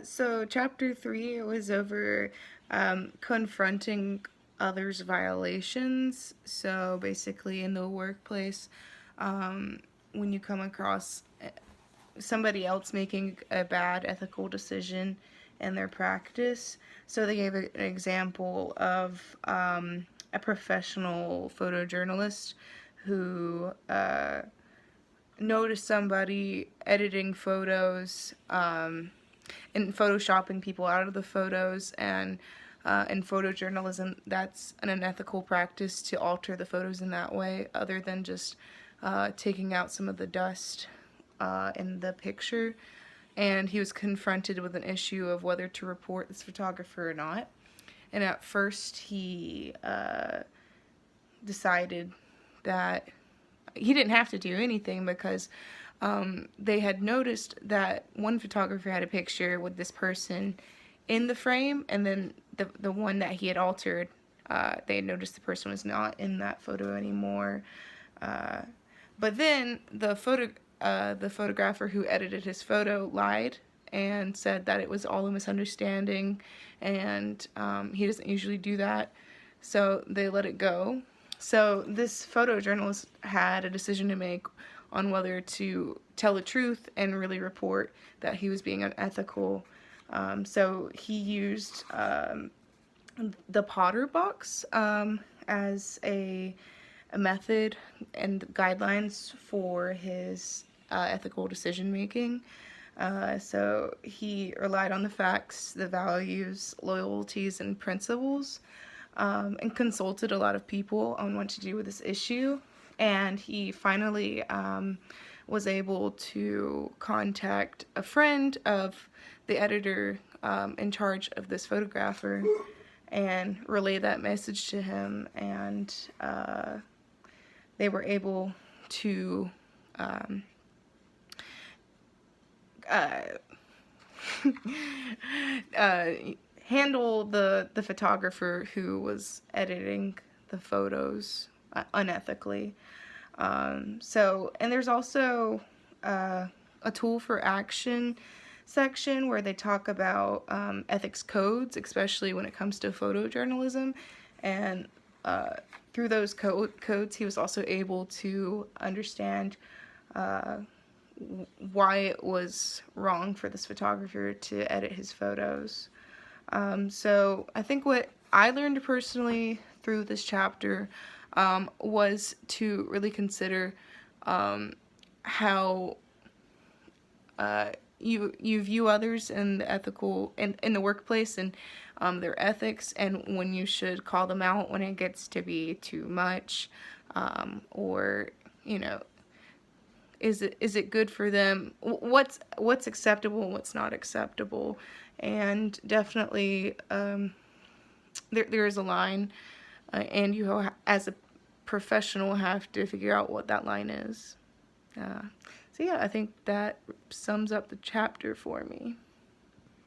So chapter 3 was over confronting others' violations. So basically, in the workplace, um, when you come across somebody else making a bad ethical decision in their practice, so they gave an example of a professional photojournalist who noticed somebody editing photos and photoshopping people out of the photos, and in photojournalism that's an unethical practice to alter the photos in that way, other than just taking out some of the dust in the picture. And he was confronted with an issue of whether to report this photographer or not. And at first he decided that he didn't have to do anything because they had noticed that one photographer had a picture with this person in the frame, and then the one that he had altered, they had noticed the person was not in that photo anymore. But then the photographer who edited his photo lied and said that it was all a misunderstanding, and he doesn't usually do that, so they let it go. So this photojournalist had a decision to make on whether to tell the truth and really report that he was being unethical. So he used the Potter box as a method and guidelines for his ethical decision making. So he relied on the facts, the values, loyalties, and principles, and consulted a lot of people on what to do with this issue. And he finally was able to contact a friend of the editor in charge of this photographer and relay that message to him, and they were able to uh, handle the photographer who was editing the photos unethically. And there's also a tool for action section where they talk about ethics codes, especially when it comes to photojournalism. And through those codes, he was also able to understand why it was wrong for this photographer to edit his photos. So I think what I learned personally through this chapter was to really consider how you view others in the ethical in the workplace, and their ethics, and when you should call them out when it gets to be too much, or you know, is it good for them? What's acceptable and what's not acceptable? And definitely there is a line, and you as a professional have to figure out what that line is. So yeah, I think that sums up the chapter for me.